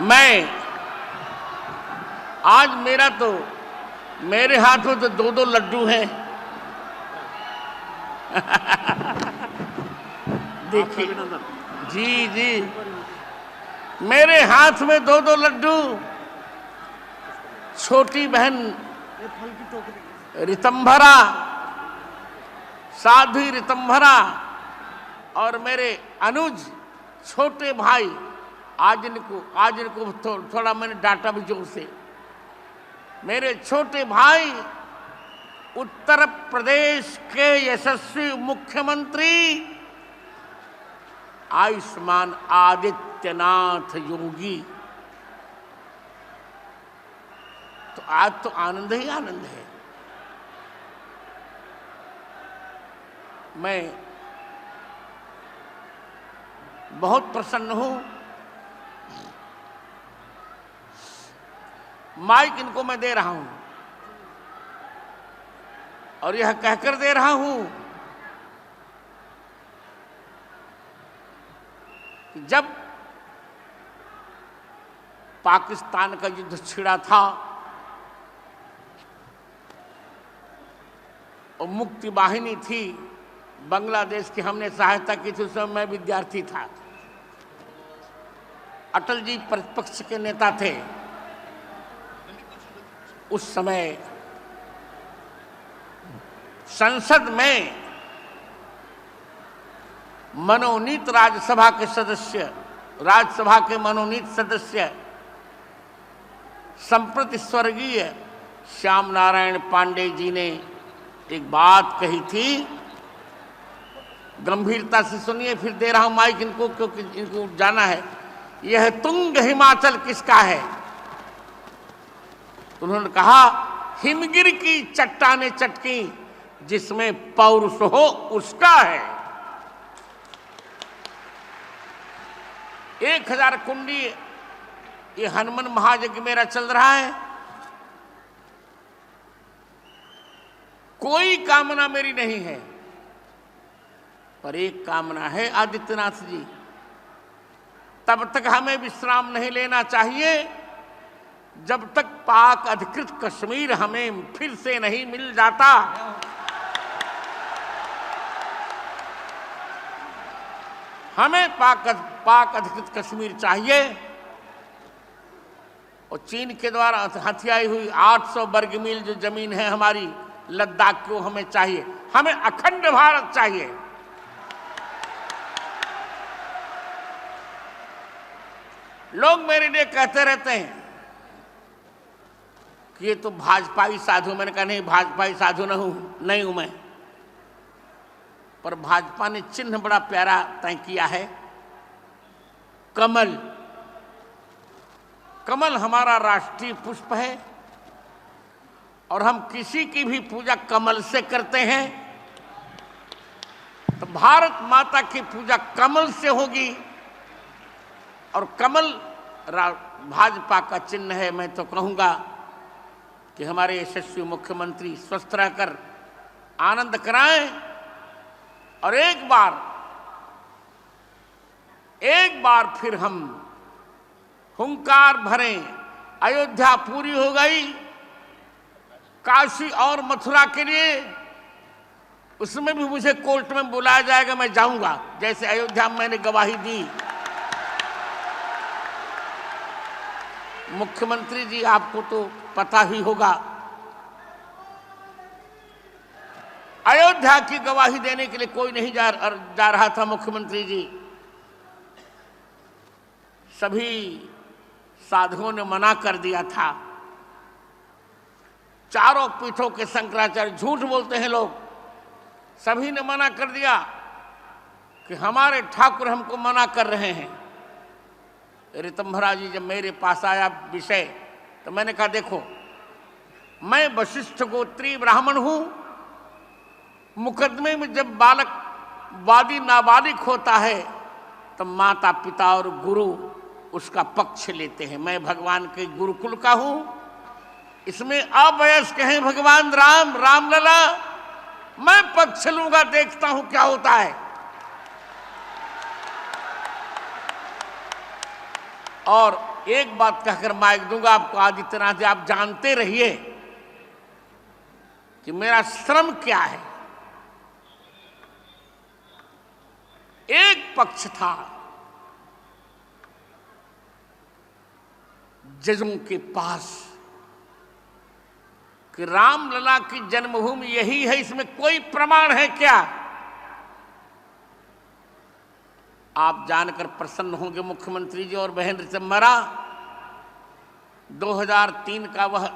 मैं आज मेरे हाथ में तो दो लड्डू हैं। देखिए जी जी, मेरे हाथ में दो लड्डू, छोटी बहन ऋतंभरा, साध्वी ऋतंभरा, और मेरे अनुज छोटे भाई। आज इनको थोड़ा मैंने डांटा भी जोर से। मेरे छोटे भाई उत्तर प्रदेश के यशस्वी मुख्यमंत्री आयुष्मान आदित्यनाथ योगी। तो आज तो आनंद ही आनंद है। मैं बहुत प्रसन्न हूं। माइक इनको मैं दे रहा हूं और यह कहकर दे रहा हूं कि जब पाकिस्तान का युद्ध छिड़ा था और मुक्ति वाहिनी थी, बांग्लादेश की हमने सहायता की थी। उस समय मैं विद्यार्थी था। अटल जी प्रतिपक्ष के नेता थे। उस समय संसद में मनोनीत राज्यसभा के मनोनीत सदस्य संप्रति स्वर्गीय श्याम नारायण पांडे जी ने एक बात कही थी। गंभीरता से सुनिए, फिर दे रहा हूं माइक इनको, क्योंकि इनको जाना है। यह तुंग हिमाचल किसका है? तो उन्होंने कहा, हिमगिर की चट्टाने चटकी, जिसमें पौरुष हो उसका है। 1000 कुंडी ये हनुमान महायज्ञ मेरा चल रहा है। कोई कामना मेरी नहीं है, पर एक कामना है आदित्यनाथ जी, तब तक हमें विश्राम नहीं लेना चाहिए जब तक पाक अधिकृत कश्मीर हमें फिर से नहीं मिल जाता। हमें पाक अधिकृत कश्मीर चाहिए और चीन के द्वारा हथियाई हुई 800 वर्ग मील जो जमीन है हमारी लद्दाख को हमें चाहिए। हमें अखंड भारत चाहिए। लोग मेरे लिए कहते रहते हैं कि ये तो भाजपाई साधु। मैंने कहा नहीं, भाजपाई साधु नहीं हूं मैं, पर भाजपा ने चिन्ह बड़ा प्यारा तय किया है, कमल। कमल हमारा राष्ट्रीय पुष्प है और हम किसी की भी पूजा कमल से करते हैं, तो भारत माता की पूजा कमल से होगी। और कमल भाजपा का चिन्ह है। मैं तो कहूंगा कि हमारे यशस्वी मुख्यमंत्री स्वस्थ रहकर आनंद कराएं और एक बार फिर हम हुंकार भरें। अयोध्या पूरी हो गई, काशी और मथुरा के लिए उसमें भी मुझे कोर्ट में बुलाया जाएगा, मैं जाऊंगा। जैसे अयोध्या में मैंने गवाही दी। मुख्यमंत्री जी, आपको तो पता ही होगा, अयोध्या की गवाही देने के लिए कोई नहीं जा रहा था। मुख्यमंत्री जी, सभी साधुओं ने मना कर दिया था। चारों पीठों के शंकराचार्य, झूठ बोलते हैं लोग, सभी ने मना कर दिया कि हमारे ठाकुर हमको मना कर रहे हैं। ऋतंभरा जी जब मेरे पास आया विषय, तो मैंने कहा देखो, मैं वशिष्ठ गोत्री ब्राह्मण हूं। मुकदमे में जब बालक वादी नाबालिग होता है तो माता पिता और गुरु उसका पक्ष लेते हैं। मैं भगवान के गुरुकुल का हूं, इसमें अवयस्क हैं भगवान रामलला। मैं पक्ष लूंगा, देखता हूं क्या होता है। और एक बात कहकर माइक दूंगा आपको, आदित्यनाथ जी, आप जानते रहिए कि मेरा श्रम क्या है। एक पक्ष था जजों के पास कि रामलला की जन्मभूमि यही है, इसमें कोई प्रमाण है क्या? आप जानकर प्रसन्न होंगे मुख्यमंत्री जी और बहन ऋतंभरा, 2003 का वह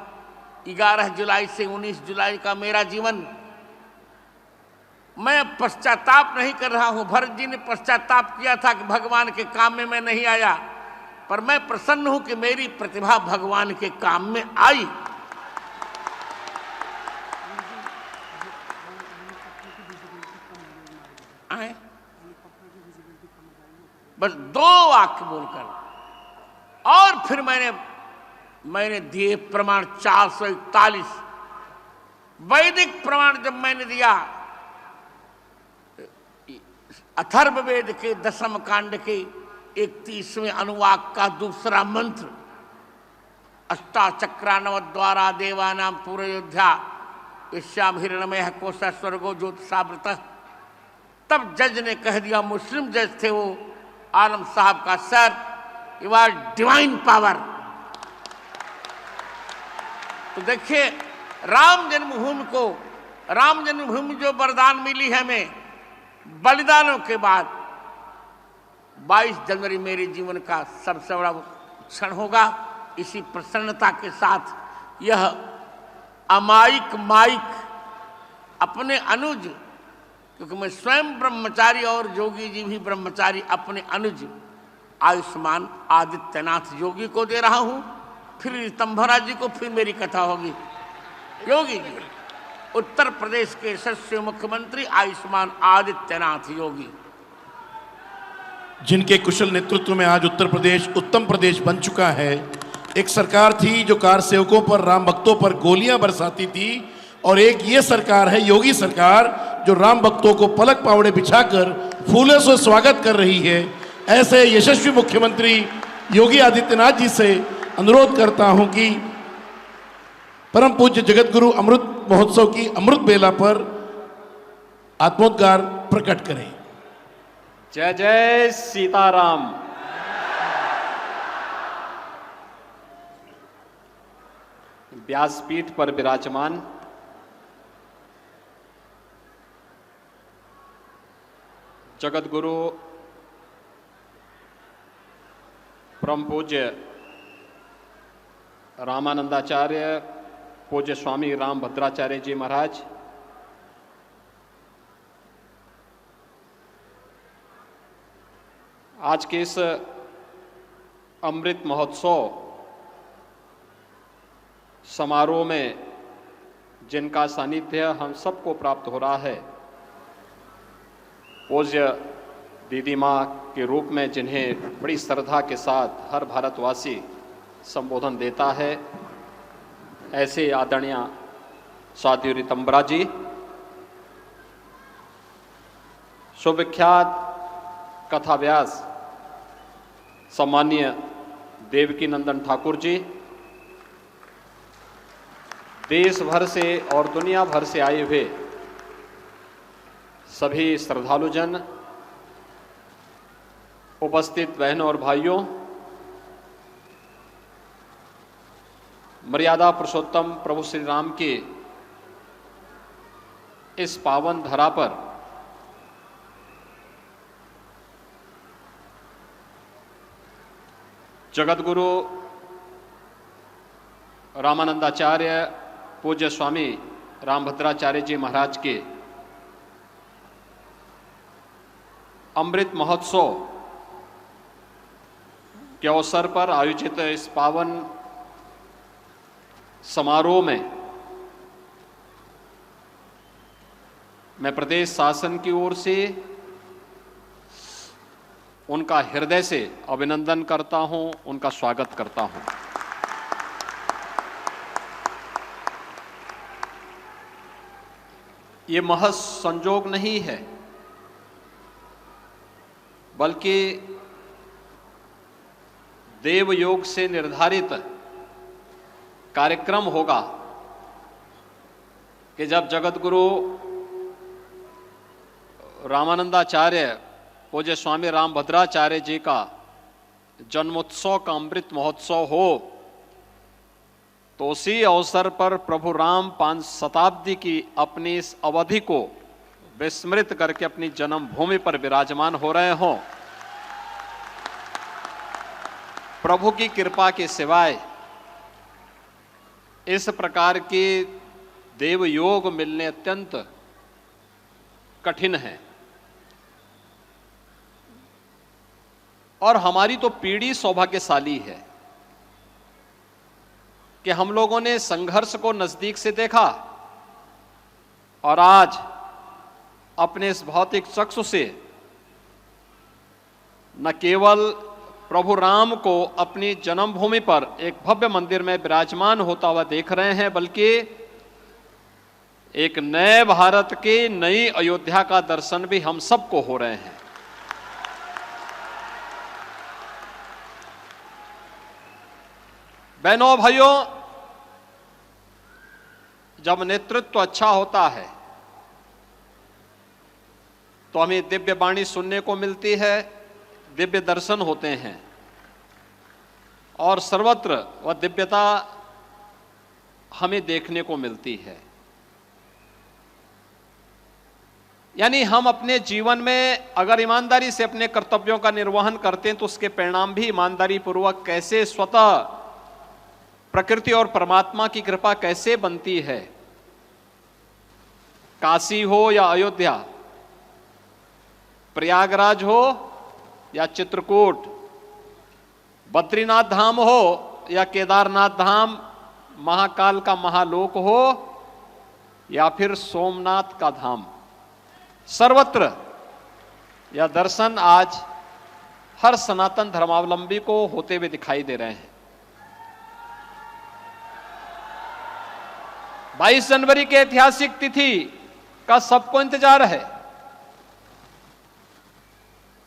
11 जुलाई से 19 जुलाई का मेरा जीवन, मैं पश्चाताप नहीं कर रहा हूं। भरत जी ने पश्चाताप किया था कि भगवान के काम में मैं नहीं आया, पर मैं प्रसन्न हूं कि मेरी प्रतिभा भगवान के काम में आई। आए? बस 2 वाक्य बोलकर और फिर मैंने दिए प्रमाण 441 वैदिक प्रमाण। जब मैंने दिया अथर्ववेद के 10वें कांड के 31वें अनुवाक का दूसरा मंत्र, अष्टाचक्रानव द्वारा देवानाम पूर्वयोध्या यश्याम हिरण्मयः कोशः स्वर्गो ज्योतिषावृतः। तब जज ने कह दिया, मुस्लिम जज थे वो, आलम साहब का, sir you are divine power. तो देखिए, राम जन्मभूमि जो वरदान मिली है हमें बलिदानों के बाद, 22 जनवरी मेरे जीवन का सबसे बड़ा क्षण होगा। इसी प्रसन्नता के साथ यह अमायिक माइक अपने अनुज, क्योंकि मैं स्वयं ब्रह्मचारी और जोगी जी भी ब्रह्मचारी, अपने अनुज आयुष्मान आदित्यनाथ योगी को दे रहा हूं। फिर ऋतंभरा जी को, फिर मेरी कथा होगी। योगी जी, उत्तर प्रदेश के यशस्वी मुख्यमंत्री आयुष्मान आदित्यनाथ योगी, जिनके कुशल नेतृत्व में आज उत्तर प्रदेश उत्तम प्रदेश बन चुका है। एक सरकार थी जो कार सेवकों पर, राम भक्तों पर गोलियां बरसाती थी, और एक ये सरकार है, योगी सरकार, जो राम भक्तों को पलक पावड़े बिछाकर फूलों से स्वागत कर रही है। ऐसे यशस्वी मुख्यमंत्री योगी आदित्यनाथ जी से अनुरोध करता हूं कि परम पूज्य जगत गुरु अमृत महोत्सव की अमृत बेला पर आत्मोद्गार प्रकट करें। जय जय सीताराम। व्यासपीठ पर विराजमान जगत गुरु परम पूज्य रामानंदाचार्य पूज्य स्वामी रामभद्राचार्य जी महाराज, आज के इस अमृत महोत्सव समारोह में जिनका सानिध्य हम सबको प्राप्त हो रहा है, पूज्य दीदी माँ के रूप में जिन्हें बड़ी श्रद्धा के साथ हर भारतवासी संबोधन देता है, ऐसे आदरणीय साध्वी ऋतंभरा जी, सुविख्यात कथाव्यास सम्मानीय देवकी नंदन ठाकुर जी, देश भर से और दुनिया भर से आए हुए सभी श्रद्धालुजन, उपस्थित बहनों और भाइयों, मर्यादा पुरुषोत्तम प्रभु श्री राम के इस पावन धरा पर जगतगुरु रामानंदाचार्य पूज्य स्वामी रामभद्राचार्य जी महाराज के अमृत महोत्सव के अवसर पर आयोजित इस पावन समारोह में मैं प्रदेश शासन की ओर से उनका हृदय से अभिनंदन करता हूं, उनका स्वागत करता हूं। ये महज संजोग नहीं है, बल्कि देव योग से निर्धारित कार्यक्रम होगा कि जब जगत गुरु रामानंदाचार्य पूज्य स्वामी रामभद्राचार्य जी का जन्मोत्सव का अमृत महोत्सव हो, तो उसी अवसर पर प्रभु राम 5 शताब्दी की अपनी इस अवधि को विस्मृत करके अपनी जन्मभूमि पर विराजमान हो रहे हों। प्रभु की कृपा के सिवाय इस प्रकार के देव योग मिलने अत्यंत कठिन है। और हमारी तो पीढ़ी सौभाग्यशाली है कि हम लोगों ने संघर्ष को नजदीक से देखा और आज अपने इस भौतिक चक्षु से न केवल प्रभु राम को अपनी जन्मभूमि पर एक भव्य मंदिर में विराजमान होता हुआ देख रहे हैं, बल्कि एक नए भारत के नई अयोध्या का दर्शन भी हम सबको हो रहे हैं। बहनों भाइयों, जब नेतृत्व अच्छा होता है तो हमें दिव्य वाणी सुनने को मिलती है, दिव्य दर्शन होते हैं और सर्वत्र वह दिव्यता हमें देखने को मिलती है। यानी हम अपने जीवन में अगर ईमानदारी से अपने कर्तव्यों का निर्वहन करते हैं तो उसके परिणाम भी ईमानदारी पूर्वक कैसे स्वतः प्रकृति और परमात्मा की कृपा कैसे बनती है। काशी हो या अयोध्या, प्रयागराज हो या चित्रकूट, बद्रीनाथ धाम हो या केदारनाथ धाम, महाकाल का महालोक हो या फिर सोमनाथ का धाम, सर्वत्र यह दर्शन आज हर सनातन धर्मावलंबी को होते हुए दिखाई दे रहे हैं। 22 जनवरी के ऐतिहासिक तिथि का सबको इंतजार है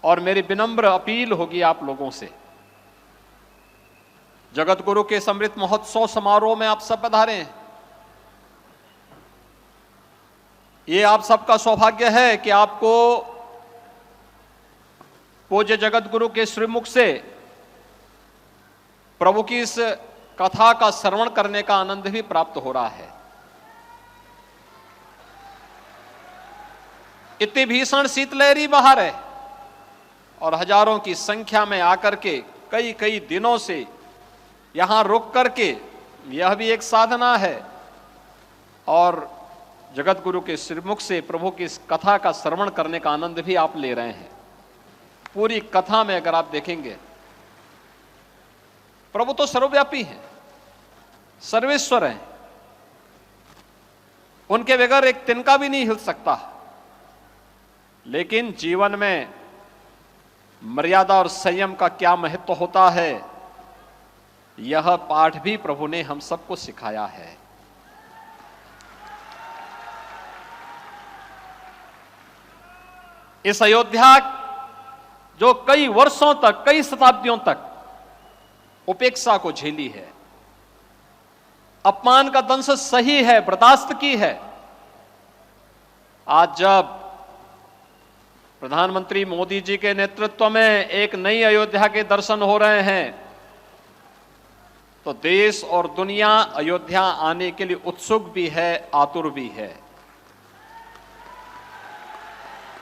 और मेरी विनम्र अपील होगी आप लोगों से, जगत गुरु के अमृत महोत्सव समारोह में आप सब पधारे हैं। ये आप सबका सौभाग्य है कि आपको पूज्य जगत गुरु के श्रीमुख से प्रभु की इस कथा का श्रवण करने का आनंद भी प्राप्त हो रहा है। इतनी भीषण शीतलहरी बाहर है और हजारों की संख्या में आकर के कई कई दिनों से यहां रुक करके, यह भी एक साधना है और जगत गुरु के श्रीमुख से प्रभु की इस कथा का श्रवण करने का आनंद भी आप ले रहे हैं। पूरी कथा में अगर आप देखेंगे, प्रभु तो सर्वव्यापी हैं, सर्वेश्वर हैं, उनके बगैर एक तिनका भी नहीं हिल सकता। लेकिन जीवन में मर्यादा और संयम का क्या महत्व होता है, यह पाठ भी प्रभु ने हम सबको सिखाया है। इस अयोध्या जो कई वर्षों तक, कई शताब्दियों तक उपेक्षा को झेली है, अपमान का दंश सही है, बर्दाश्त की है, आज जब प्रधानमंत्री मोदी जी के नेतृत्व में एक नई अयोध्या के दर्शन हो रहे हैं, तो देश और दुनिया अयोध्या आने के लिए उत्सुक भी है, आतुर भी है।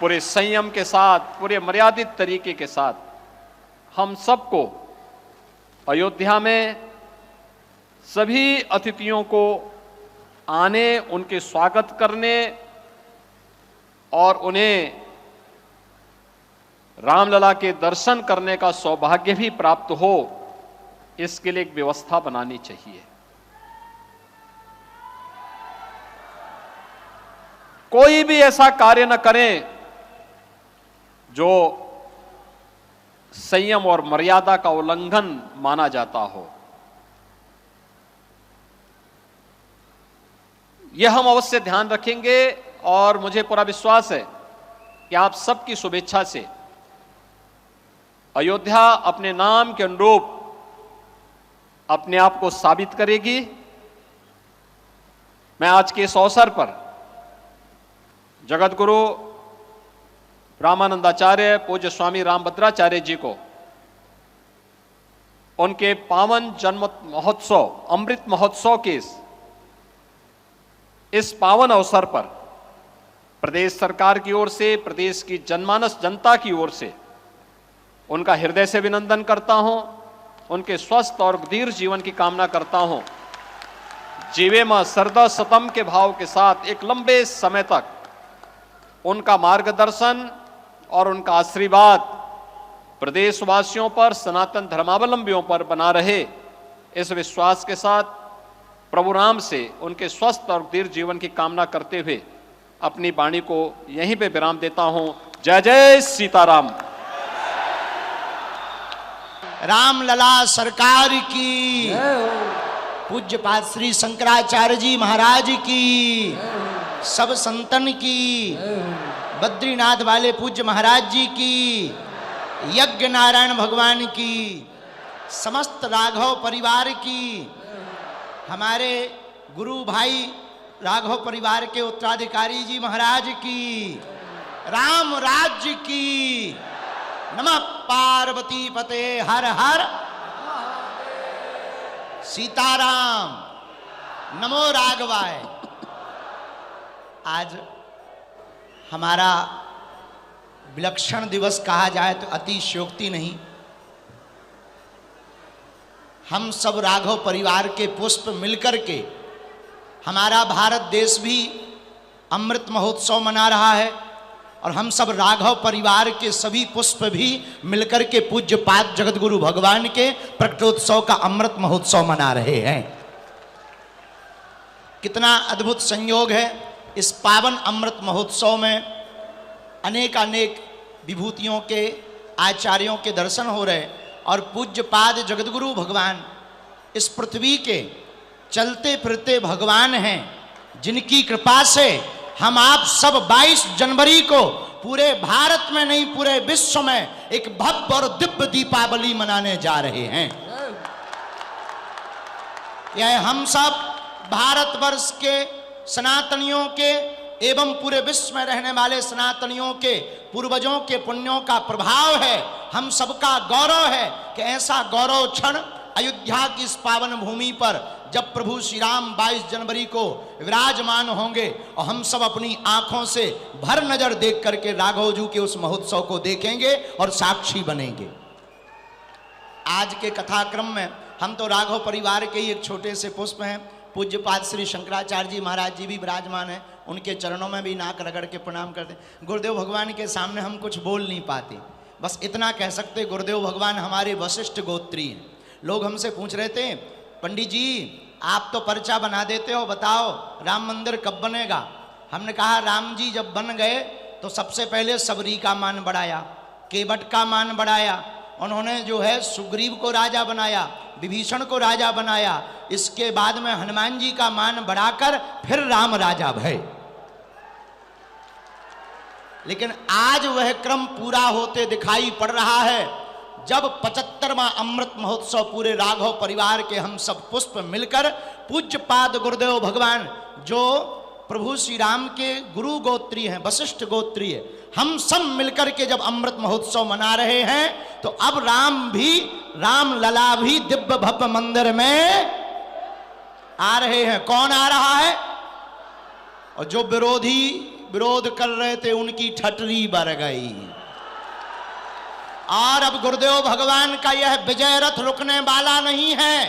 पूरे संयम के साथ, पूरे मर्यादित तरीके के साथ हम सबको अयोध्या में सभी अतिथियों को आने, उनके स्वागत करने और उन्हें रामलला के दर्शन करने का सौभाग्य भी प्राप्त हो, इसके लिए एक व्यवस्था बनानी चाहिए। कोई भी ऐसा कार्य न करें जो संयम और मर्यादा का उल्लंघन माना जाता हो। यह हम अवश्य ध्यान रखेंगे और मुझे पूरा विश्वास है कि आप सबकी शुभेच्छा से अयोध्या अपने नाम के अनुरूप अपने आप को साबित करेगी। मैं आज के इस अवसर पर जगत गुरु रामानंदाचार्य पूज्य स्वामी रामभद्राचार्य जी को उनके पावन जन्म महोत्सव अमृत महोत्सव के इस पावन अवसर पर प्रदेश सरकार की ओर से, प्रदेश की जनमानस जनता की ओर से उनका हृदय से अभिनंदन करता हूं। उनके स्वस्थ और दीर्घ जीवन की कामना करता हूं। जीवे मां सरदा सतम के भाव के साथ एक लंबे समय तक उनका मार्गदर्शन और उनका आशीर्वाद प्रदेशवासियों पर, सनातन धर्मावलंबियों पर बना रहे, इस विश्वास के साथ प्रभु राम से उनके स्वस्थ और दीर्घ जीवन की कामना करते हुए अपनी वाणी को यहीं पे विराम देता हूं। जय जय सीताराम। रामलला सरकार की, पूज्यपाद श्री शंकराचार्य जी महाराज की, सब संतन की, बद्रीनाथ वाले पूज्य महाराज जी की, यज्ञ नारायण भगवान की, समस्त राघव परिवार की, हमारे गुरु भाई राघव परिवार के उत्तराधिकारी जी महाराज की, राम राज्य की। नमः पार्वती पते हर हर सीताराम, नमो राघवाय। आज हमारा विलक्षण दिवस कहा जाए तो अतिशयोक्ति नहीं। हम सब राघव परिवार के पुष्प मिलकर के, हमारा भारत देश भी अमृत महोत्सव मना रहा है और हम सब राघव परिवार के सभी पुष्प भी मिलकर के पूज्यपाद जगतगुरु भगवान के प्रकटोत्सव का अमृत महोत्सव मना रहे हैं। कितना अद्भुत संयोग है। इस पावन अमृत महोत्सव में अनेक अनेक विभूतियों के, आचार्यों के दर्शन हो रहे और पूज्यपाद जगतगुरु भगवान इस पृथ्वी के चलते फिरते भगवान हैं, जिनकी कृपा से हम आप सब 22 जनवरी को पूरे भारत में नहीं पूरे विश्व में एक भव्य और दिव्य दीपावली मनाने जा रहे हैं। यह हम सब भारतवर्ष के सनातनियों के एवं पूरे विश्व में रहने वाले सनातनियों के पूर्वजों के पुण्यों का प्रभाव है। हम सबका गौरव है कि ऐसा गौरव क्षण अयोध्या की इस पावन भूमि पर जब प्रभु श्री राम 22 जनवरी को विराजमान होंगे और हम सब अपनी आंखों से भर नजर देख करके राघव जी के उस महोत्सव को देखेंगे और साक्षी बनेंगे। आज के कथाक्रम में हम तो राघव परिवार के ही एक छोटे से पुष्प हैं। पूज्यपाद श्री शंकराचार्य जी महाराज जी भी विराजमान हैं, उनके चरणों में भी नाक रगड़ के प्रणाम करते हैं। गुरुदेव भगवान के सामने हम कुछ बोल नहीं पाते, बस इतना कह सकते गुरुदेव भगवान हमारे वशिष्ठ गोत्री हैं। लोग हमसे पूछ रहे थे, पंडित जी आप तो पर्चा बना देते हो, बताओ राम मंदिर कब बनेगा। हमने कहा राम जी जब बन गए तो सबसे पहले सबरी का मान बढ़ाया, केवट का मान बढ़ाया, उन्होंने जो है सुग्रीव को राजा बनाया, विभीषण को राजा बनाया, इसके बाद में हनुमान जी का मान बढ़ाकर फिर राम राजा भये। लेकिन आज वह क्रम पूरा होते दिखाई पड़ रहा है जब 75वां अमृत महोत्सव पूरे राघव परिवार के हम सब पुष्प मिलकर पूज्यपाद गुरुदेव भगवान जो प्रभु श्री राम के गुरु गोत्री हैं, वशिष्ठ गोत्री है, हम सब मिलकर के जब अमृत महोत्सव मना रहे हैं तो अब राम लला भी दिव्य भव्य मंदिर में आ रहे हैं। कौन आ रहा है? और जो विरोधी विरोध कर रहे थे उनकी ठटरी बढ़ गई। और अब गुरुदेव भगवान का यह विजय रथ रुकने वाला नहीं है।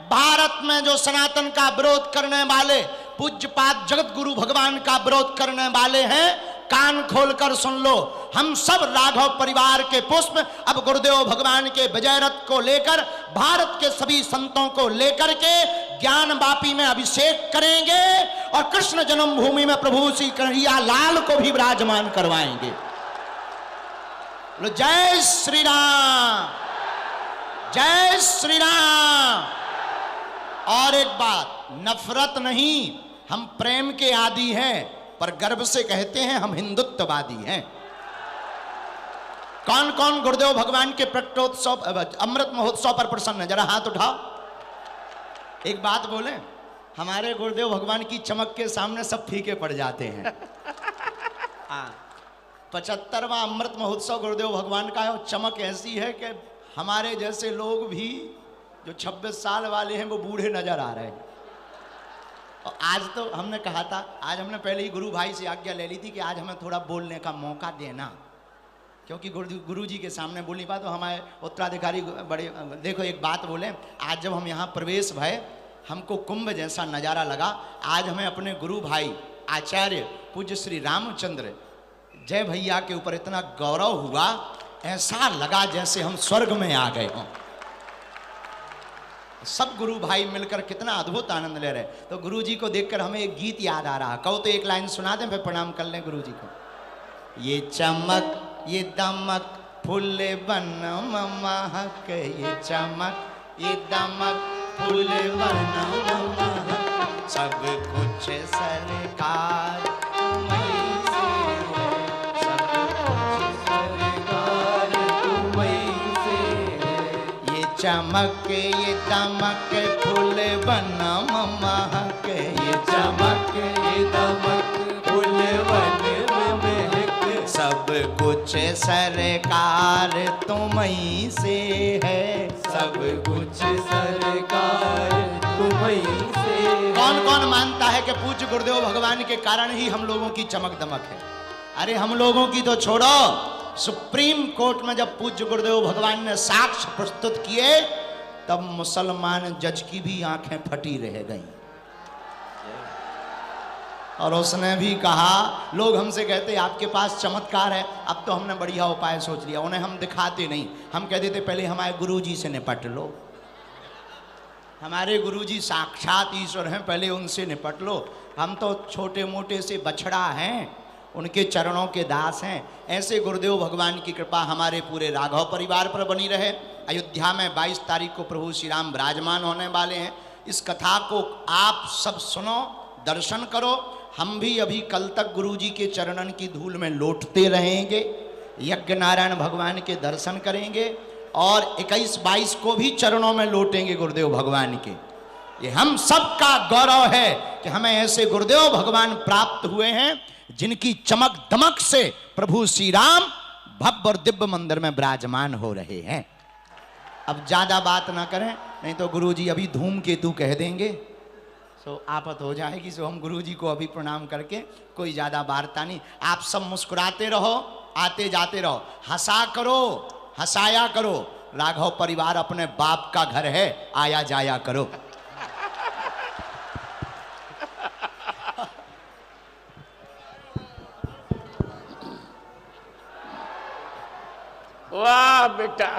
भारत में जो सनातन का विरोध करने वाले, पूज्यपाद जगत गुरु भगवान का विरोध करने वाले हैं, कान खोलकर सुन लो। हम सब राघव परिवार के पुष्प अब गुरुदेव भगवान के विजय रथ को लेकर भारत के सभी संतों को लेकर के ज्ञान वापी में अभिषेक करेंगे और कृष्ण जन्मभूमि में प्रभु श्री कन्हैया लाल को भी विराजमान करवाएंगे। जय श्री राम, जय श्री राम। और एक बात, नफरत नहीं, हम प्रेम के आदी हैं, पर गर्व से कहते हैं हम हिंदुत्ववादी हैं। कौन कौन गुरुदेव भगवान के प्रकटोत्सव अमृत महोत्सव पर प्रसन्न है? जरा हाथ उठाओ। एक बात बोले, हमारे गुरुदेव भगवान की चमक के सामने सब फीके पड़ जाते हैं। हाँ, 75वां अमृत महोत्सव गुरुदेव भगवान का है और चमक ऐसी है कि हमारे जैसे लोग भी जो 26 साल वाले हैं वो बूढ़े नजर आ रहे हैं। और आज तो हमने कहा था, आज हमने पहले ही गुरु भाई से आज्ञा ले ली थी कि आज हमें थोड़ा बोलने का मौका देना, क्योंकि गुरु जी के सामने बोल नहीं पाए तो हमारे उत्तराधिकारी बड़े। देखो एक बात बोले, आज जब हम यहाँ प्रवेश भय हमको कुंभ जैसा नज़ारा लगा। आज हमें अपने गुरु भाई आचार्य पूज्य श्री रामचंद्र जय भैया के ऊपर इतना गौरव हुआ, ऐसा लगा जैसे हम स्वर्ग में आ गए हों। सब गुरु भाई मिलकर कितना अद्भुत आनंद ले रहे। तो गुरु जी को देखकर हमें एक गीत याद आ रहा। कहो तो एक लाइन सुना दें, फिर प्रणाम कर लें गुरु जी को। ये चमक ये दमक फूल बन महक, ये चमक ये दमक फूल बन महक, सब कुछ सरकार तुम्हीं से है, सब कुछ सरकार तुम्हीं से है। ये चमक ये दमक फूल बन महक, ये चमक ये दमक फूल बन महक, सब कुछ सरकार तुम्हीं से है, सब कुछ सरकार तुम्हीं से। कौन कौन मानता है कि पूज्य गुरुदेव भगवान के कारण ही हम लोगों की चमक दमक है? अरे हम लोगों की तो छोड़ो, सुप्रीम कोर्ट में जब पूज्य गुरुदेव भगवान ने साक्ष्य प्रस्तुत किए तब मुसलमान जज की भी आंखें फटी रह गईं। और उसने भी कहा, लोग हमसे कहते आपके पास चमत्कार है, अब तो हमने बढ़िया उपाय सोच लिया। उन्हें हम दिखाते नहीं, हम कह देते पहले हमारे गुरुजी से निपट लो। हमारे गुरुजी साक्षात ईश्वर हैं, पहले उनसे निपट लो। हम तो छोटे मोटे से बछड़ा हैं, उनके चरणों के दास हैं। ऐसे गुरुदेव भगवान की कृपा हमारे पूरे राघव परिवार पर बनी रहे। अयोध्या में 22 तारीख को प्रभु श्री राम विराजमान होने वाले हैं। इस कथा को आप सब सुनो, दर्शन करो। हम भी अभी कल तक गुरुजी के चरणन की धूल में लौटते रहेंगे, यज्ञ नारायण भगवान के दर्शन करेंगे और 21-22 को भी चरणों में लौटेंगे गुरुदेव भगवान के। ये हम सबका गौरव है कि हमें ऐसे गुरुदेव भगवान प्राप्त हुए हैं जिनकी चमक दमक से प्रभु श्री राम भव्य और दिव्य मंदिर में विराजमान हो रहे हैं। अब ज्यादा बात ना करें, नहीं तो गुरुजी अभी धूमकेतु कह देंगे, तो आफत हो जाएगी। सो हम गुरुजी को अभी प्रणाम करके कोई ज्यादा वार्ता नहीं। आप सब मुस्कुराते रहो, आते जाते रहो, हंसा करो, हंसाया करो। राघव परिवार अपने बाप का घर है, आया जाया करो। वाह बेटा।